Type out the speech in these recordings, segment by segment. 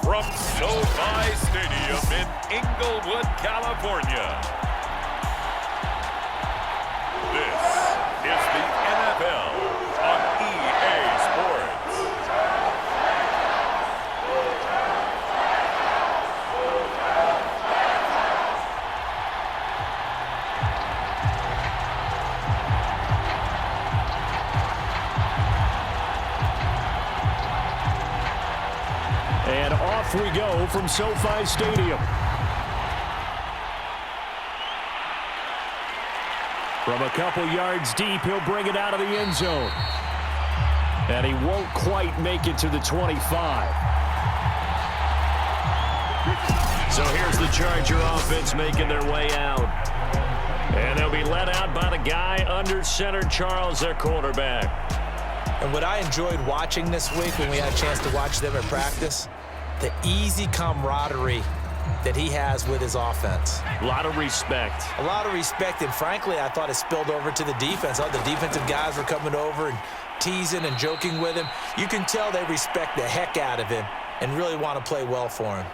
from SoFi Stadium in Inglewood, California. This is the NFL on EA Sports. And off we go from SoFi Stadium. From a couple yards deep, he'll bring it out of the end zone. And he won't quite make it to the 25. So here's the Charger offense making their way out. And they'll be let out by the guy under center, Charles, their quarterback. And what I enjoyed watching this week when we had a chance to watch them at practice, the easy camaraderie that he has with his offense. A lot of respect. A lot of respect, and frankly, I thought it spilled over to the defense. All the defensive guys were coming over and teasing and joking with him. You can tell they respect the heck out of him and really want to play well for him.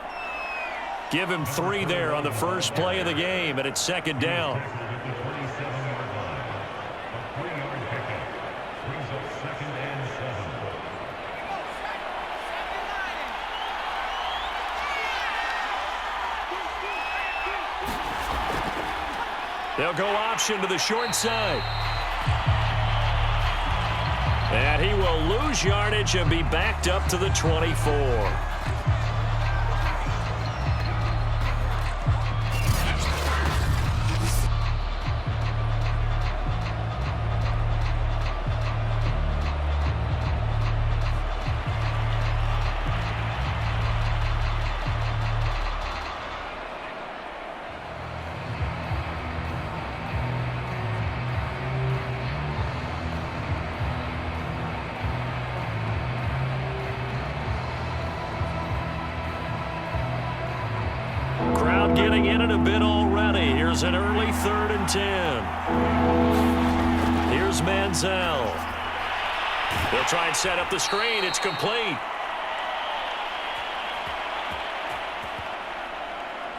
Give him 3 there on the first play of the game, and it's second down. They'll go option to the short side. And he will lose yardage and be backed up to the 24. Getting in it a bit already. Here's an early 3rd and 10. Here's Manziel. They'll try and set up the screen. It's complete.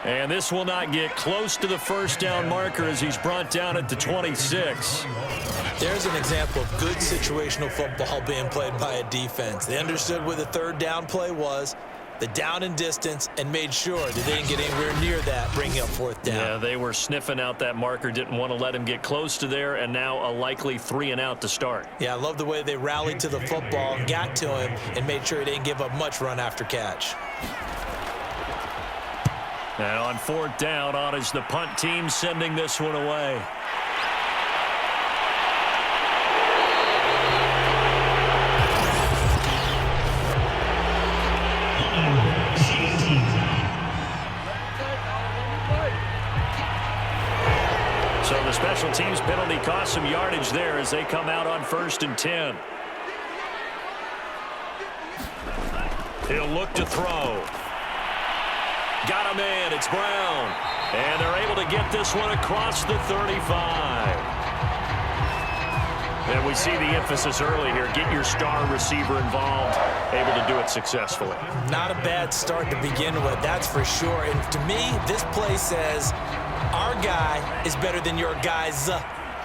And this will not get close to the first down marker as he's brought down at the 26. There's an example of good situational football being played by a defense. They understood where the 3rd down play was, the down and distance, and made sure that they didn't get anywhere near that, bringing up 4th down. Yeah, they were sniffing out that marker, didn't want to let him get close to there, and now a likely 3 and out to start. Yeah, I love the way they rallied to the football, got to him, and made sure he didn't give up much run after catch. And on 4th down, on is the punt team sending this one away. So the special teams penalty cost some yardage there as they come out on 1st and 10. He'll look to throw. Got him in. It's Brown. And they're able to get this one across the 35. And we see the emphasis early here. Get your star receiver involved. Able to do it successfully. Not a bad start to begin with, that's for sure. And to me, this play says our guy is better than your guys.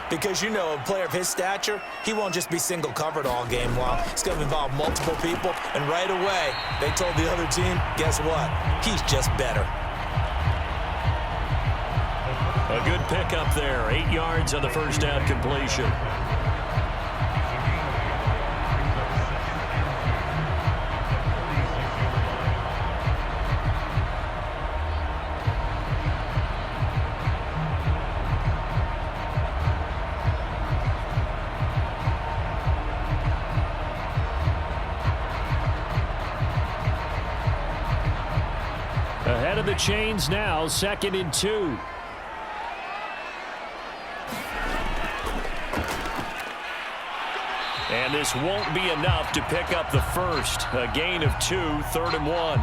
Because, you know, a player of his stature, he won't just be single covered all game long. It's going to involve multiple people. And right away, they told the other team, guess what? He's just better. A good pickup there. 8 yards on the first down completion. Ahead of the chains now, 2nd and 2. And this won't be enough to pick up the first. A gain of 2, 3rd and 1.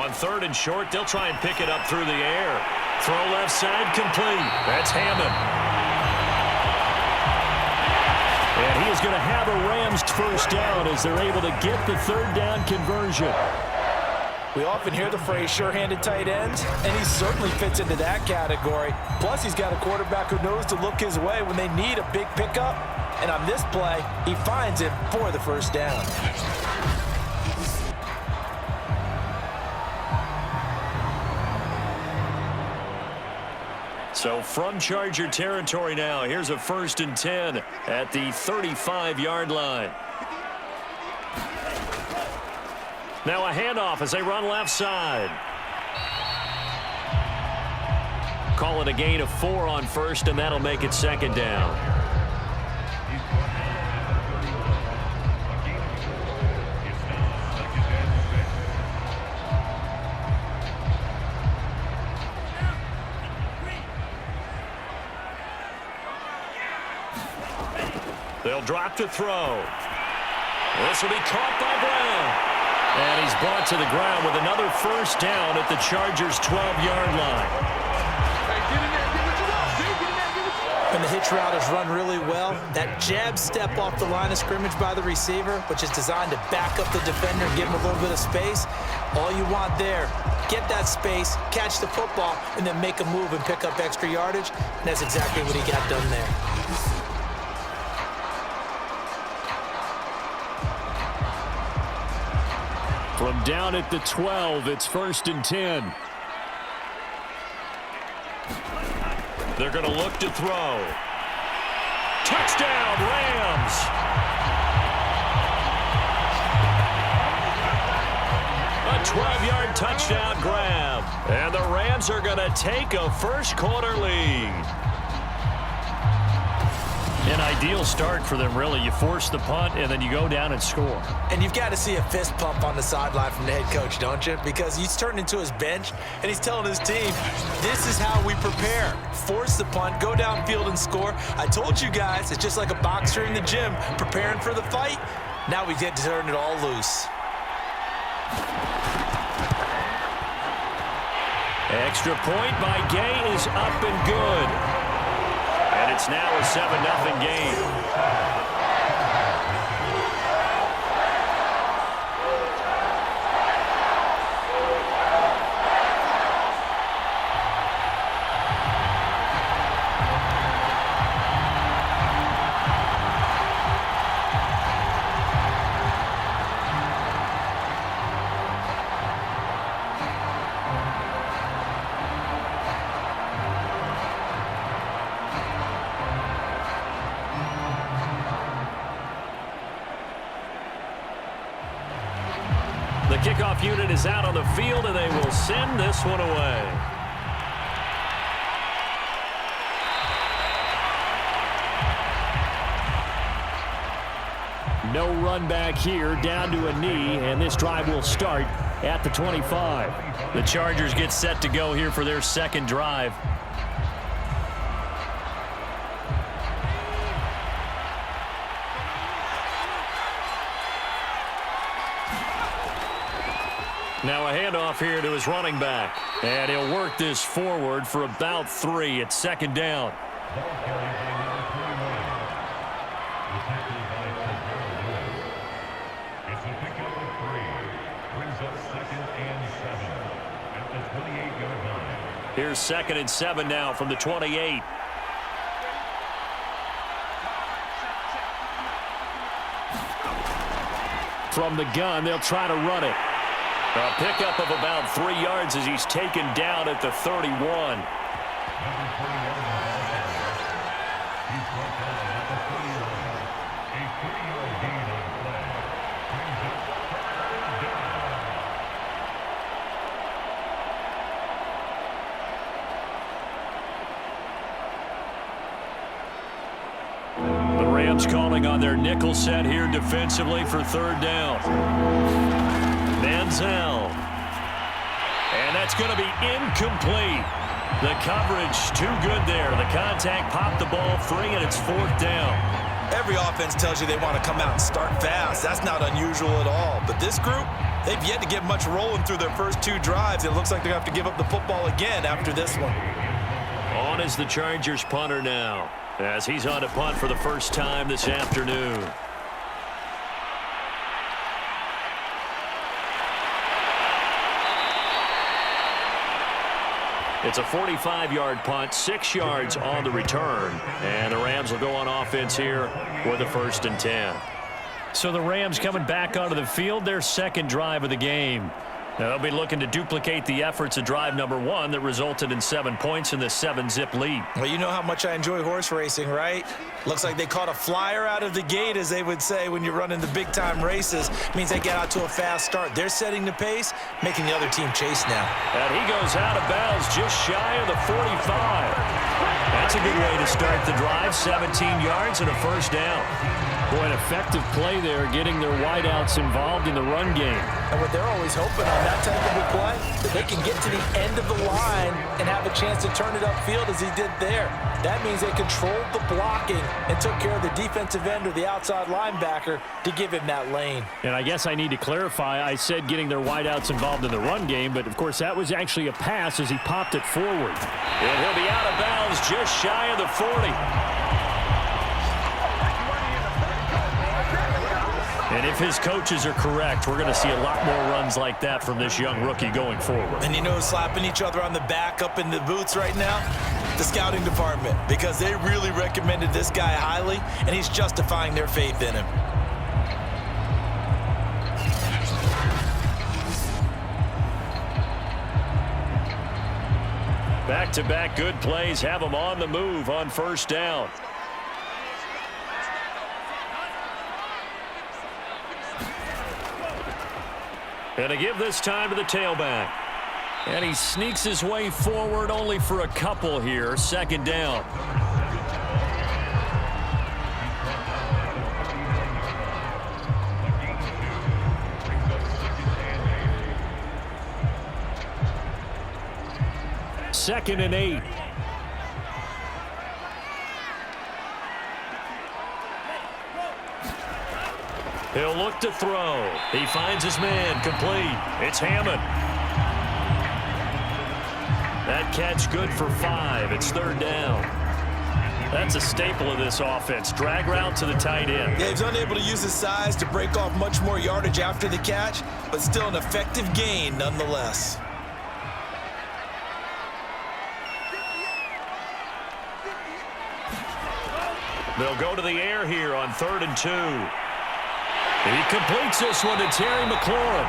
On 3rd and short, they'll try and pick it up through the air. Throw left side complete. That's Hammond. And he is going to have a Rams first down as they're able to get the 3rd down conversion. We often hear the phrase sure-handed tight ends, and he certainly fits into that category. Plus, he's got a quarterback who knows to look his way when they need a big pickup. And on this play, he finds it for the first down. So from Charger territory now, here's a 1st and 10 at the 35-yard line. Now a handoff as they run left side. Call it a gain of 4 on 1st, and that'll make it 2nd down. They'll drop to throw. This will be caught by Brown. And he's brought to the ground with another first down at the Chargers' 12-yard line. When the hitch route is run really well, that jab step off the line of scrimmage by the receiver, which is designed to back up the defender and give him a little bit of space, all you want there, get that space, catch the football, and then make a move and pick up extra yardage, and that's exactly what he got done there. From down at the 12, it's 1st and 10. They're going to look to throw. Touchdown, Rams! A 12-yard touchdown grab. And the Rams are going to take a first-quarter lead. An ideal start for them, really. You force the punt, and then you go down and score. And you've got to see a fist pump on the sideline from the head coach, don't you? Because he's turned into his bench, and he's telling his team, this is how we prepare. Force the punt, go downfield and score. I told you guys, it's just like a boxer in the gym, preparing for the fight. Now we get to turn it all loose. Extra point by Gay is up and good. And it's now a 7-0 game. The kickoff unit is out on the field, and they will send this one away. No run back here, down to a knee, and this drive will start at the 25. The Chargers get set to go here for their second drive. Now a handoff here to his running back. And he'll work this forward for about 3 at 2nd down. It's a pickup of 3. Brings up 2nd and 7 at the 28-yard line. Here's 2nd and 7 now from the 28. From the gun, they'll try to run it. A pickup of about 3 yards as he's taken down at the 31. The Rams calling on their nickel set here defensively for 3rd down. Manziel. And that's going to be incomplete. The coverage too good there. The contact popped the ball free, and it's 4th down. Every offense tells you they want to come out and start fast. That's not unusual at all. But this group, they've yet to get much rolling through their first 2 drives. It looks like they're going to have to give up the football again after this one. On is the Chargers punter now, as he's on to punt for the first time this afternoon. It's a 45-yard punt, 6 yards on the return. And the Rams will go on offense here with a 1st and 10. So the Rams coming back onto the field, their second drive of the game. Now they'll be looking to duplicate the efforts of drive number 1 that resulted in 7 points in the 7-zip lead. Well, you know how much I enjoy horse racing, right? Looks like they caught a flyer out of the gate, as they would say when you're running the big-time races. It means they get out to a fast start. They're setting the pace, making the other team chase now. And he goes out of bounds just shy of the 45. That's a good way to start the drive. 17 yards and a 1st down. Boy, an effective play there, getting their wideouts involved in the run game. And what they're always hoping on that type of a play, that they can get to the end of the line and have a chance to turn it upfield as he did there. That means they controlled the blocking and took care of the defensive end or the outside linebacker to give him that lane. And I guess I need to clarify, I said getting their wideouts involved in the run game, but of course that was actually a pass as he popped it forward. And he'll be out of bounds just shy of the 40. And if his coaches are correct, we're going to see a lot more runs like that from this young rookie going forward. And you know, slapping each other on the back up in the booths right now? The scouting department, because they really recommended this guy highly, and he's justifying their faith in him. Back-to-back good plays have him on the move on 1st down. And to give this time to the tailback. And he sneaks his way forward only for a couple here. 2nd down. Second and 8. He'll look to throw. He finds his man complete. It's Hammond. That catch good for 5. It's 3rd down. That's a staple of this offense. Drag route to the tight end. Yeah, he's unable to use his size to break off much more yardage after the catch, but still an effective gain nonetheless. They'll go to the air here on 3rd and 2. And he completes this one to Terry McLaurin.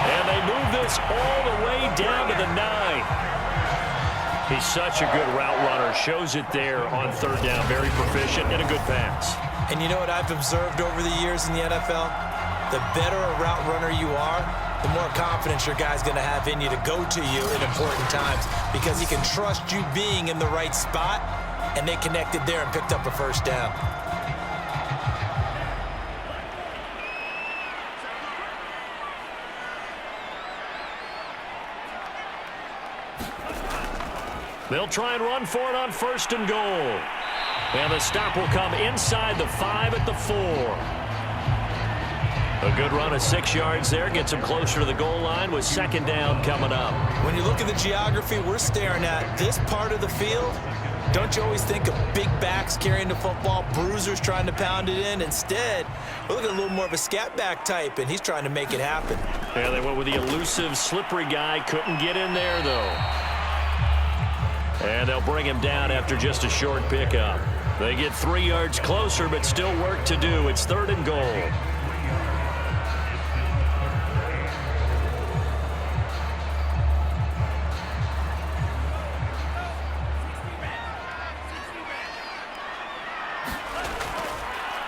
And they move this all the way down to the 9. He's such a good route runner. Shows it there on 3rd down. Very proficient and a good pass. And you know what I've observed over the years in the NFL? The better a route runner you are, the more confidence your guy's going to have in you to go to you in important times, because he can trust you being in the right spot, and they connected there and picked up a 1st down. They'll try and run for it on 1st and goal. And the stop will come inside the 5 at the 4. A good run of 6 yards there. Gets him closer to the goal line with 2nd down coming up. When you look at the geography we're staring at, this part of the field, don't you always think of big backs carrying the football, bruisers trying to pound it in? Instead, we're looking at a little more of a scat back type, and he's trying to make it happen. Yeah, they went with the elusive, slippery guy. Couldn't get in there, though. And they'll bring him down after just a short pickup. They get 3 yards closer, but still work to do. It's 3rd and goal.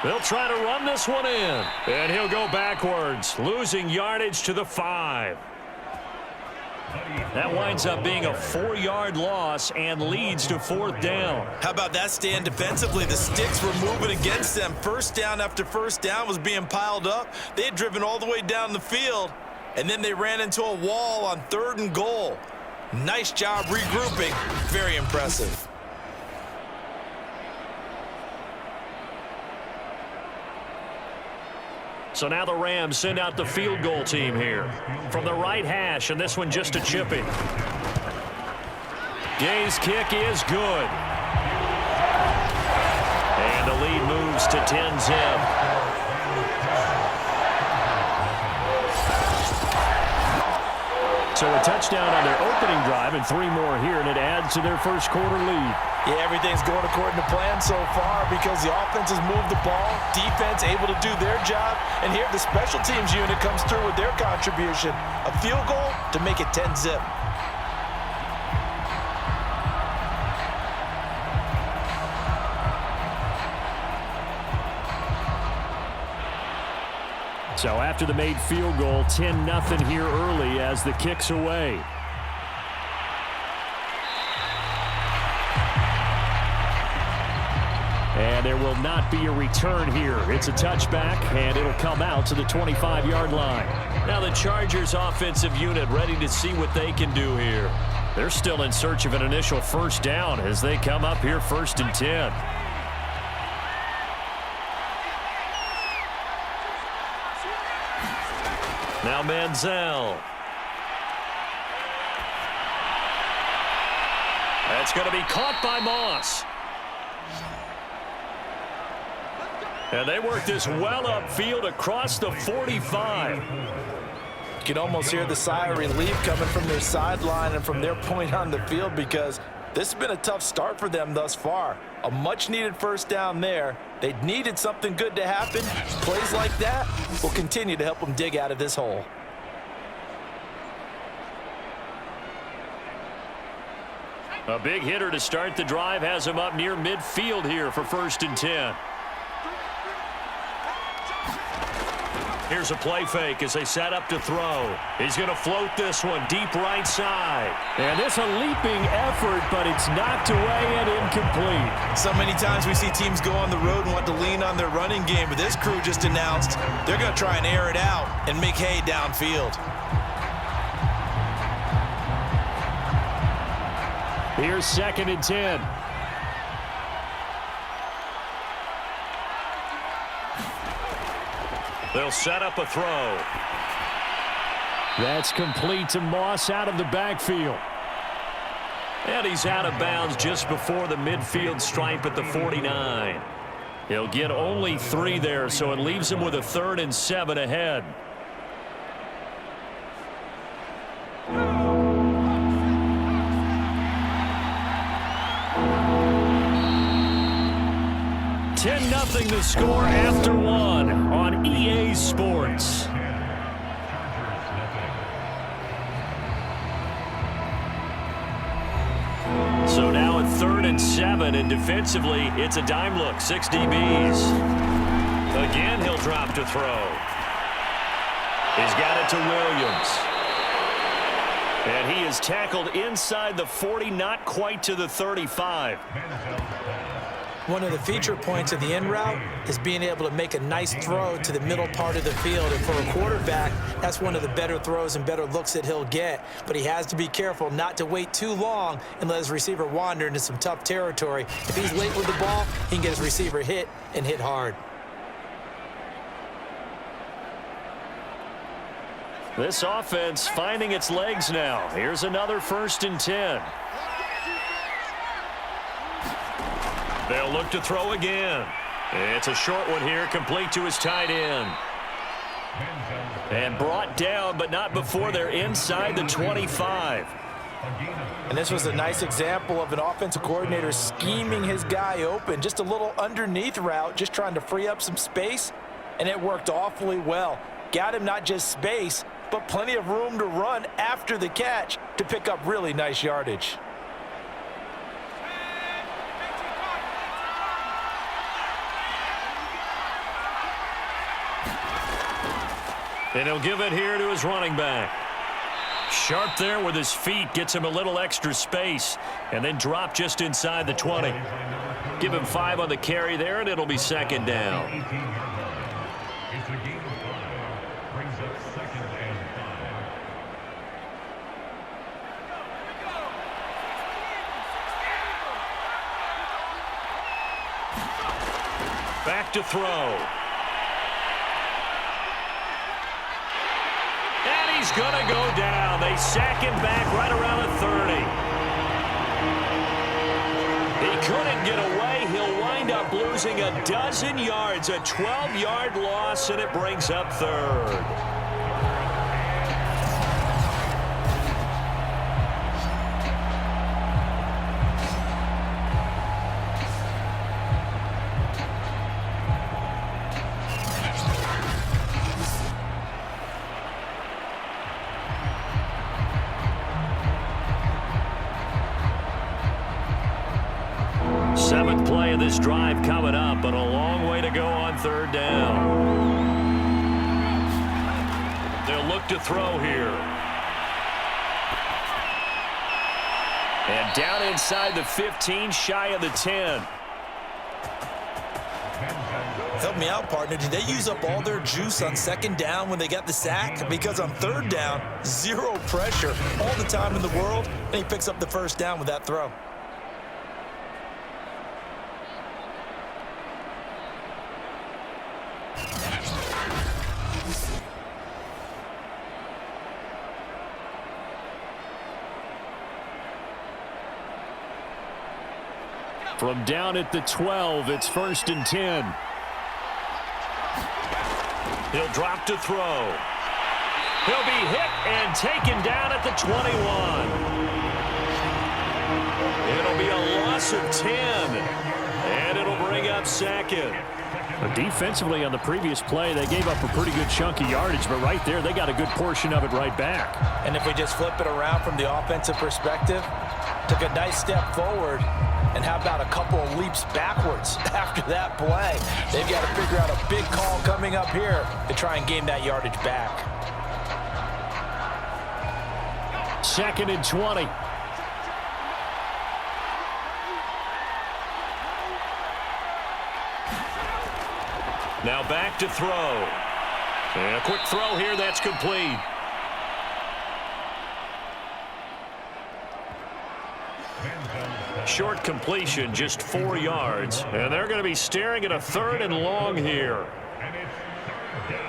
They'll try to run this one in. And he'll go backwards, losing yardage to the 5. That winds up being a 4-yard loss and leads to 4th down. How about that stand defensively? The sticks were moving against them. 1st down after 1st down was being piled up. They had driven all the way down the field, and then they ran into a wall on 3rd and goal. Nice job regrouping. Very impressive. So now the Rams send out the field goal team here. From the right hash, and this one just a chipping. Gay's kick is good. And the lead moves to 10-zip. So a touchdown on their opening drive and 3 more here, and it adds to their first quarter lead. Yeah, everything's going according to plan so far because the offense has moved the ball, defense able to do their job, and here the special teams unit comes through with their contribution. A field goal to make it 10-zip. So after the made field goal, 10-0 here early as the kick's away. And there will not be a return here. It's a touchback, and it'll come out to the 25-yard line. Now the Chargers offensive unit ready to see what they can do here. They're still in search of an initial first down as they come up here 1st and 10. Now Manziel. That's going to be caught by Moss. And they work this well upfield across the 45. You can almost hear the sigh of relief coming from their sideline and from their point on the field because this has been a tough start for them thus far. A much-needed first down there. They needed something good to happen. Plays like that will continue to help them dig out of this hole. A big hitter to start the drive has him up near midfield here for 1st and 10. Here's a play fake as they set up to throw. He's going to float this one deep right side. And it's a leaping effort, but it's knocked away and incomplete. So many times we see teams go on the road and want to lean on their running game, but this crew just announced they're going to try and air it out and make hay downfield. Here's 2nd and 10. They'll set up a throw. That's complete to Moss out of the backfield. And he's out of bounds just before the midfield stripe at the 49. He'll get only 3 there, so it leaves him with a 3rd and 7 ahead. Nothing to score after 1 on EA Sports. So now at 3rd and 7, and defensively, it's a dime look, 6 DBs. Again, he'll drop to throw. He's got it to Williams. And he is tackled inside the 40, not quite to the 35. One of the feature points of the in route is being able to make a nice throw to the middle part of the field. And for a quarterback, that's one of the better throws and better looks that he'll get. But he has to be careful not to wait too long and let his receiver wander into some tough territory. If he's late with the ball, he can get his receiver hit and hit hard. This offense finding its legs now. Here's another 1st and 10. They'll look to throw again. It's a short one here, complete to his tight end. And brought down, but not before they're inside the 25. And this was a nice example of an offensive coordinator scheming his guy open. Just a little underneath route, just trying to free up some space, and it worked awfully well. Got him not just space, but plenty of room to run after the catch to pick up really nice yardage. And he'll give it here to his running back. Sharp there with his feet, gets him a little extra space, and then drop just inside the 20. Give him 5 on the carry there, and it'll be 2nd down. It's a game of 5. Brings up 2nd and 5. Back to throw. he's going to go down. They sack him back right around the 30. He couldn't get away. He'll wind up losing a dozen yards, a 12-yard loss, and it brings up third. Seventh play of this drive coming up, but a long way to go on third down. They'll look to throw here. And down inside the 15, shy of the 10. Help me out, partner. Did they use up all their juice on second down when they got the sack? Because on third down, zero pressure all the time in the world, and he picks up the first down with that throw. From down at the 12, it's 1st and 10. He'll drop to throw. He'll be hit and taken down at the 21. It'll be a loss of 10, and it'll bring up second. Defensively on the previous play, they gave up a pretty good chunk of yardage, but right there, they got a good portion of it right back. And if we just flip it around from the offensive perspective, took a nice step forward, and how about a couple of leaps backwards after that play? They've got to figure out a big call coming up here to try and gain that yardage back. 2nd and 20. Now back to throw. And a quick throw here that's complete. Short completion, just 4 yards. And they're going to be staring at a 3rd and long here. And it's third down.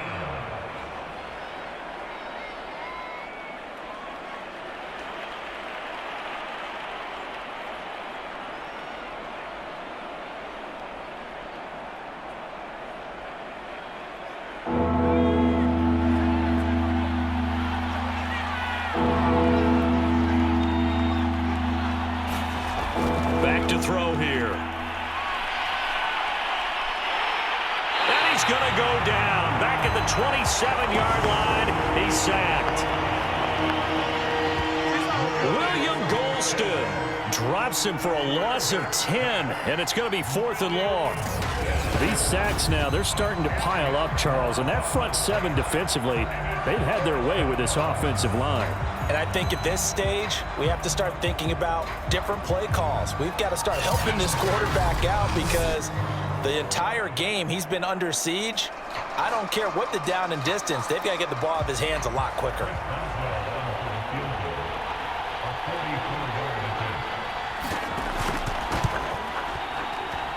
Back to throw here. And he's going to go down. Back at the 27-yard line. He's sacked. William Golston drops him for a loss of 10, and it's going to be 4th and long. These sacks now, they're starting to pile up, Charles, and that front seven defensively, they've had their way with this offensive line. And I think at this stage, we have to start thinking about different play calls. We've got to start helping this quarterback out because the entire game he's been under siege. I don't care what the down and distance. They've got to get the ball out of his hands a lot quicker.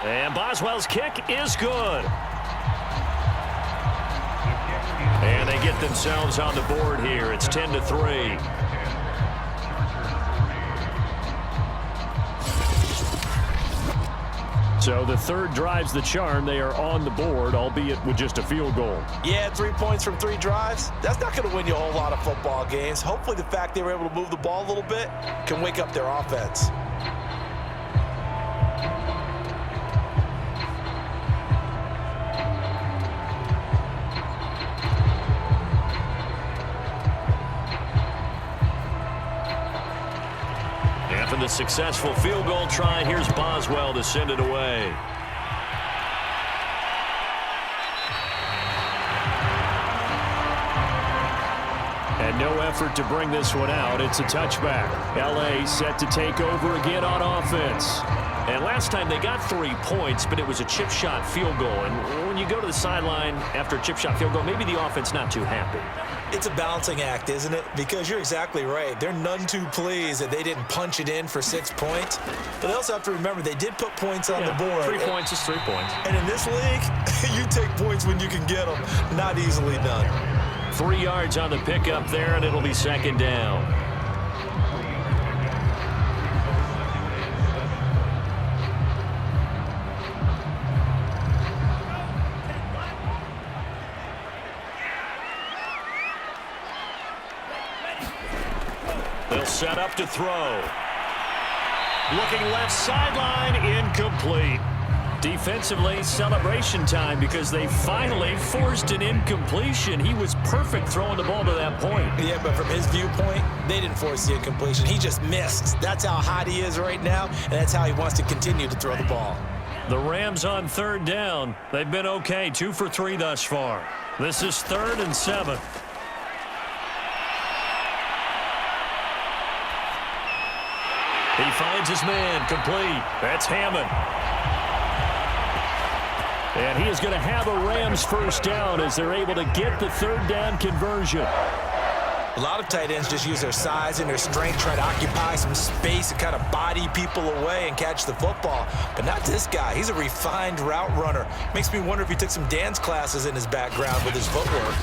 And Boswell's kick is good. And they get themselves on the board here. It's 10-3. So the third drives the charm. They are on the board, albeit with just a field goal. Yeah, 3 points from 3 drives. That's not going to win you a whole lot of football games. Hopefully the fact they were able to move the ball a little bit can wake up their offense. After the successful field goal try, here's Boswell to send it away. And no effort to bring this one out. It's a touchback. L.A. set to take over again on offense. And last time they got 3 points, but it was a chip shot field goal. And when you go to the sideline after a chip shot field goal, maybe the offense not too happy. It's a balancing act, isn't it? Because you're exactly right. They're none too pleased that they didn't punch it in for 6 points. But they also have to remember they did put points on the board. 3 points is 3 points. And in this league, you take points when you can get them. Not easily done. 3 yards on the pickup there, and it'll be second down. They'll set up to throw. Looking left sideline, incomplete. Defensively, celebration time because they finally forced an incompletion. He was perfect throwing the ball to that point. Yeah, but from his viewpoint, they didn't force the incompletion. He just missed. That's how hot he is right now, and that's how he wants to continue to throw the ball. The Rams on third down. They've been okay, 2 for 3 thus far. This is 3rd and 7. He finds his man, complete. That's Hammond. And he is going to have a Rams first down as they're able to get the 3rd down conversion. A lot of tight ends just use their size and their strength, try to occupy some space and kind of body people away and catch the football. But not this guy. He's a refined route runner. Makes me wonder if he took some dance classes in his background with his footwork.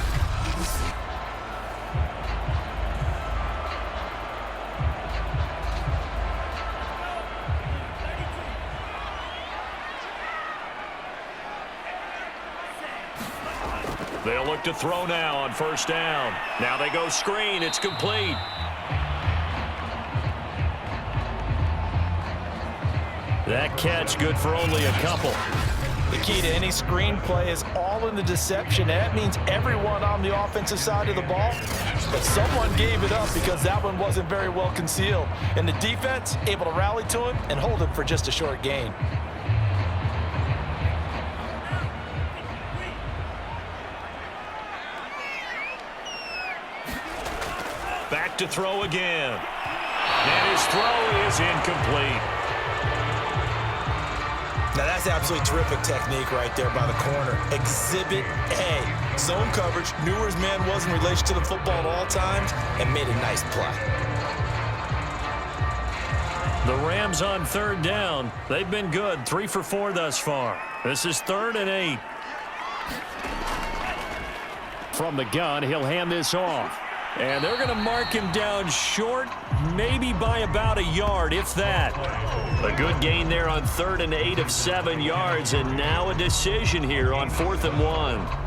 They'll look to throw now on first down. Now they go screen. It's complete. That catch good for only a couple. The key to any screen play is all in the deception. And that means everyone on the offensive side of the ball. But someone gave it up because that one wasn't very well concealed. And the defense able to rally to it and hold it for just a short gain. Back to throw again. And his throw is incomplete. Now that's absolutely terrific technique right there by the corner. Exhibit A. Zone coverage. Knew where his man was in relation to the football at all times and made a nice play. The Rams on third down. They've been good. 3 for 4 thus far. This is 3rd and 8. From the gun, he'll hand this off. And they're going to mark him down short, maybe by about a yard, if that. A good gain there on 3rd and 8 of 7 yards, and now a decision here on 4th and 1.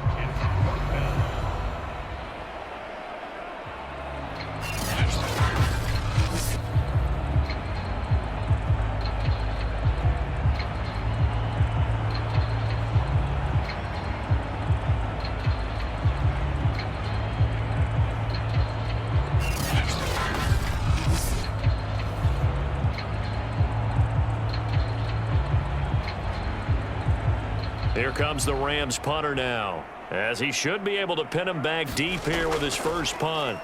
Here comes the Rams punter now, as he should be able to pin him back deep here with his first punt.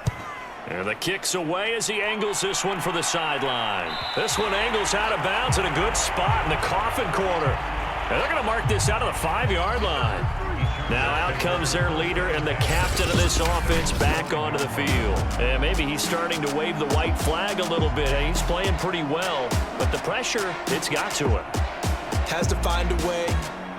And the kick's away as he angles this one for the sideline. This one angles out of bounds in a good spot in the coffin corner. And they're going to mark this out of the 5-yard line. Now out comes their leader and the captain of this offense back onto the field. And maybe he's starting to wave the white flag a little bit. He's playing pretty well, but the pressure, it's got to him. Has to find a way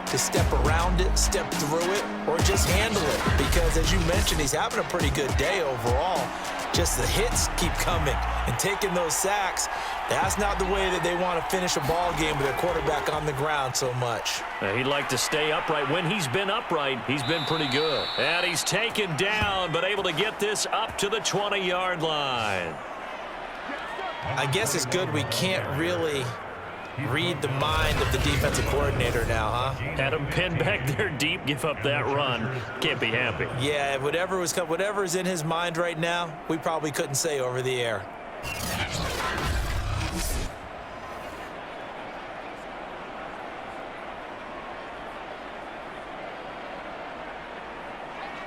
to step around it, step through it, or just handle it. Because as you mentioned, he's having a pretty good day overall. Just the hits keep coming and taking those sacks. That's not the way that they want to finish a ball game with their quarterback on the ground so much. He'd like to stay upright. When he's been upright, he's been pretty good. And he's taken down, but able to get this up to the 20-yard line. I guess it's good we can't really read the mind of the defensive coordinator now, huh? Had him pinned back there deep, give up that run. Can't be happy. Yeah, whatever is in his mind right now, we probably couldn't say over the air.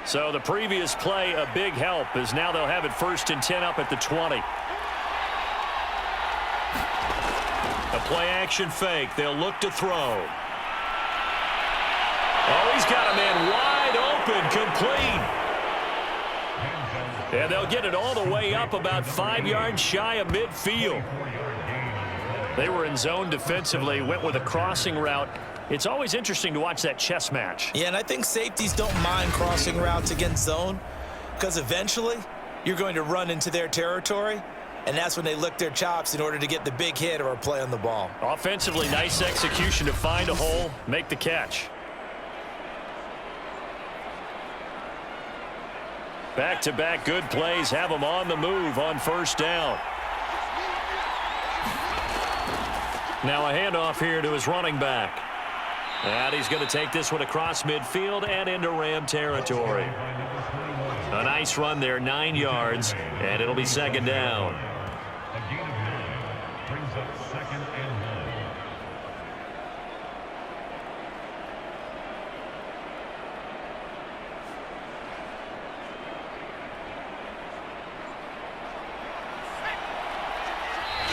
So the previous play, a big help, as now they'll have it 1st and 10 up at the 20. A play-action fake. They'll look to throw. Oh, he's got a man wide open, complete. And they'll get it all the way up about 5 yards shy of midfield. They were in zone defensively, went with a crossing route. It's always interesting to watch that chess match. Yeah, and I think safeties don't mind crossing routes against zone because eventually you're going to run into their territory, and that's when they lick their chops in order to get the big hit or a play on the ball. Offensively, nice execution to find a hole, make the catch. Back-to-back good plays have them on the move on first down. Now a handoff here to his running back. And he's going to take this one across midfield and into Ram territory. A nice run there, 9 yards, and it'll be second down. A gain of 9 brings up 2nd and 9.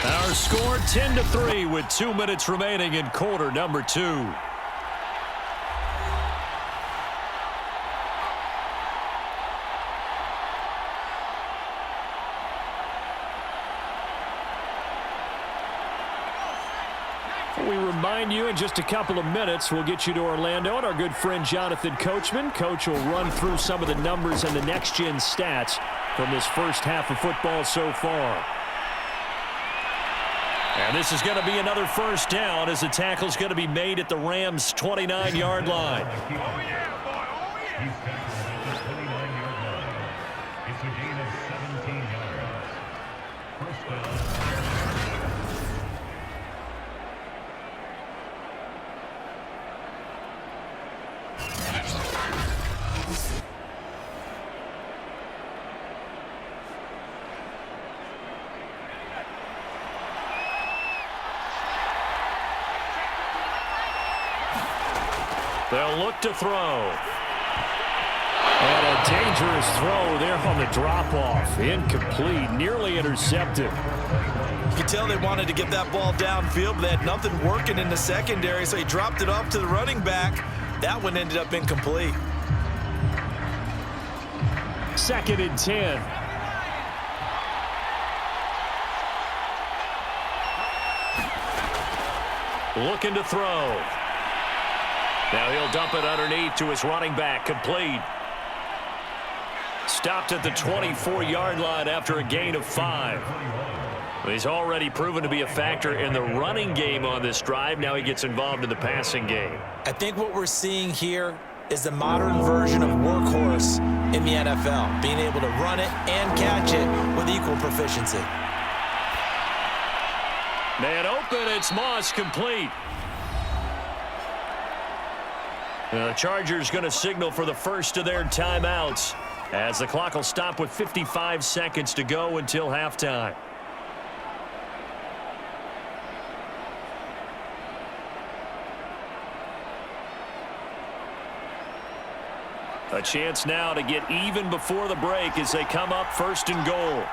Our score 10-3 with 2 minutes remaining in quarter number 2. We remind you in just a couple of minutes we'll get you to Orlando and our good friend Jonathan Coachman. Coach will run through some of the numbers and the next-gen stats from this first half of football so far. And this is going to be another first down as the tackle's going to be made at the Rams' 29-yard line. He's tackled at the 29-yard line. It's a gain of 17 yards. First down. They'll look to throw. And a dangerous throw there on the drop-off. Incomplete, nearly intercepted. You could tell they wanted to get that ball downfield, but they had nothing working in the secondary, so he dropped it off to the running back. That one ended up incomplete. 2nd and 10. Looking to throw. Now he'll dump it underneath to his running back, complete. Stopped at the 24-yard line after a gain of 5. He's already proven to be a factor in the running game on this drive. Now he gets involved in the passing game. I think what we're seeing here is the modern version of workhorse in the NFL, being able to run it and catch it with equal proficiency. Man open, it's Moss, complete. The Chargers going to signal for the first of their timeouts as the clock will stop with 55 seconds to go until halftime. A chance now to get even before the break as they come up 1st and goal.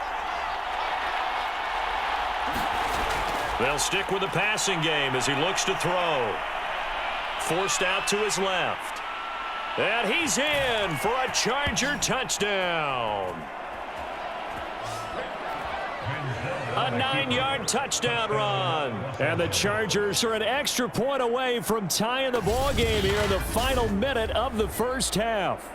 They'll stick with the passing game as he looks to throw. Forced out to his left. And he's in for a Charger touchdown. A 9-yard touchdown run. And the Chargers are an extra point away from tying the ball game here in the final minute of the first half.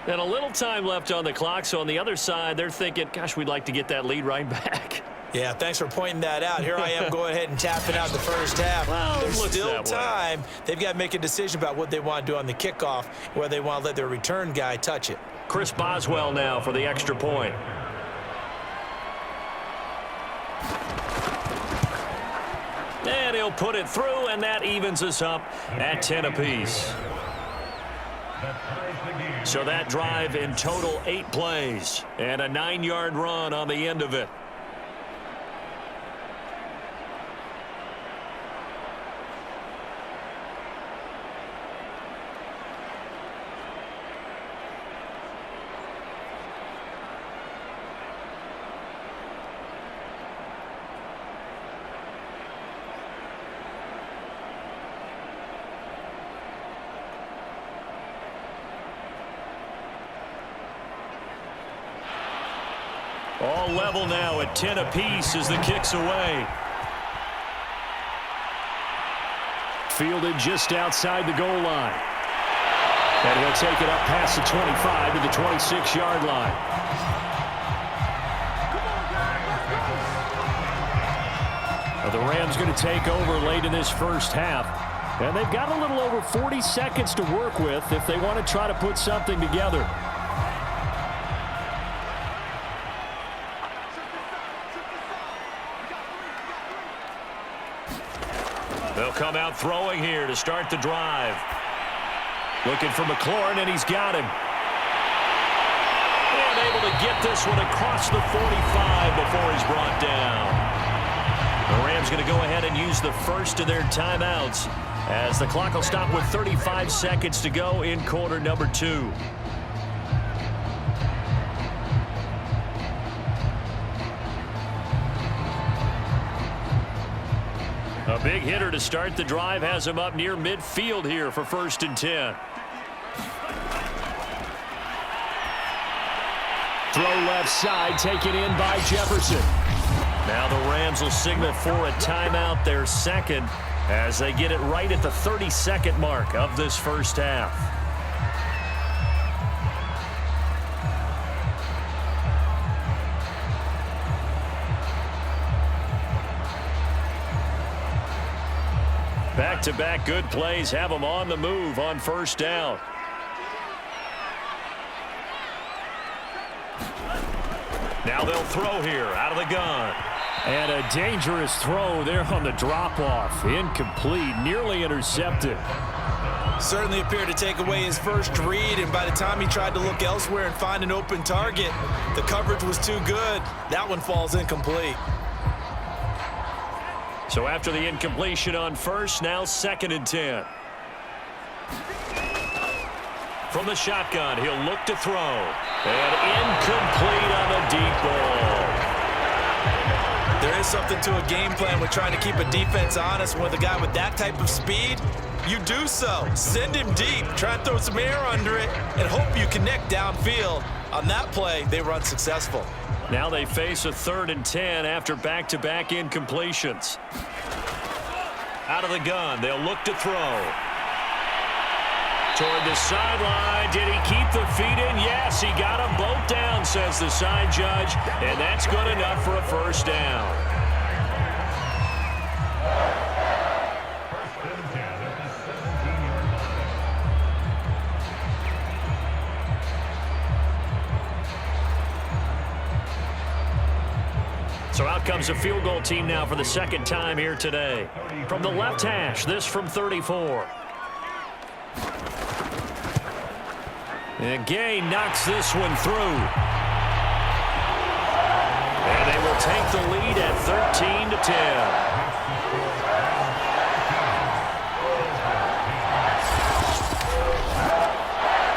And a little time left on the clock, so on the other side, they're thinking, gosh, we'd like to get that lead right back. Yeah, thanks for pointing that out. Here I am going ahead and tapping out the first half. Well, There's looks still that way. time. They've got to make a decision about what they want to do on the kickoff, whether they want to let their return guy touch it. Chris Boswell now for the extra point. And he'll put it through, and that evens us up at 10 apiece. So that drive in total 8 plays and a 9-yard run on the end of it. All level now at 10 apiece as the kick's away. Fielded just outside the goal line. And he'll take it up past the 25 to the 26-yard line. Well, the Rams going to take over late in this first half. And they've got a little over 40 seconds to work with if they want to try to put something together. They'll come out throwing here to start the drive. Looking for McLaurin, and he's got him. And able to get this one across the 45 before he's brought down. The Rams going to go ahead and use the first of their timeouts as the clock will stop with 35 seconds to go in quarter number 2. A big hitter to start the drive has him up near midfield here for 1st and 10. Throw left side, taken in by Jefferson. Now the Rams will signal for a timeout, their second, as they get it right at the 30-second mark of this first half. Back-to-back good plays have them on the move on 1st down. Now they'll throw here out of the gun. And a dangerous throw there on the drop-off. Incomplete, nearly intercepted. Certainly appeared to take away his first read, and by the time he tried to look elsewhere and find an open target, the coverage was too good. That one falls incomplete. So after the incompletion on 1st, now 2nd and 10. From the shotgun, he'll look to throw. And incomplete on the deep ball. There is something to a game plan with trying to keep a defense honest. With a guy with that type of speed, you do so. Send him deep, try and throw some air under it, and hope you connect downfield. On that play, they were unsuccessful. Now they face a 3rd and 10 after back-to-back incompletions. Out of the gun, they'll look to throw. Toward the sideline, did he keep the feet in? Yes, he got them both down, says the side judge, and that's good enough for a 1st down. First and 10 at the 17-yard line. So out comes a field goal team now for the 2nd time here today. From the left hash, this from 34. And Gay knocks this one through. And they will take the lead at 13-10.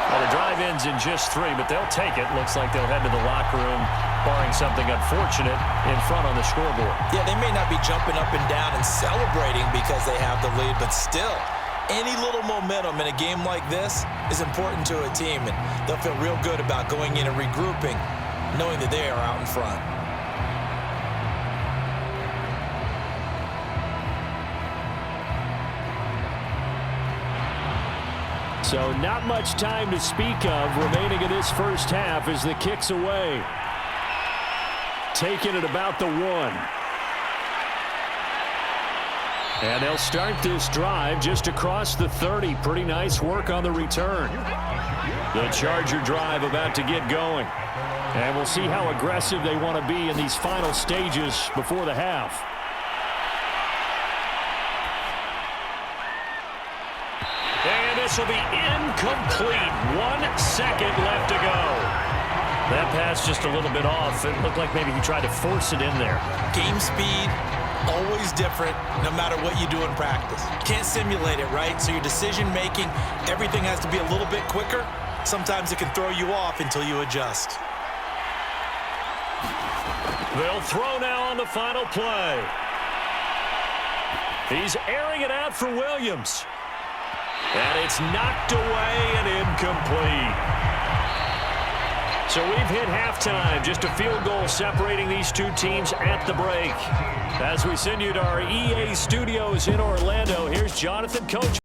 Well, the drive ends in just 3, but they'll take it. Looks like they'll head to the locker room, barring something unfortunate, in front on the scoreboard. Yeah, they may not be jumping up and down and celebrating because they have the lead, but still, any little momentum in a game like this is important to a team, and they'll feel real good about going in and regrouping, knowing that they are out in front. So not much time to speak of remaining in this first half as the kick's away. Taking it about the 1. And they'll start this drive just across the 30. Pretty nice work on the return. The Charger drive about to get going. And we'll see how aggressive they want to be in these final stages before the half. And this will be incomplete. 1 second left to go. That pass just a little bit off. It looked like maybe he tried to force it in there. Game speed, always different no matter what you do in practice. Can't simulate it, right? So your decision-making, everything has to be a little bit quicker. Sometimes it can throw you off until you adjust. They'll throw now on the final play. He's airing it out for Williams. And it's knocked away and incomplete. So we've hit halftime, just a field goal separating these two teams at the break. As we send you to our EA studios in Orlando, here's Jonathan Coach.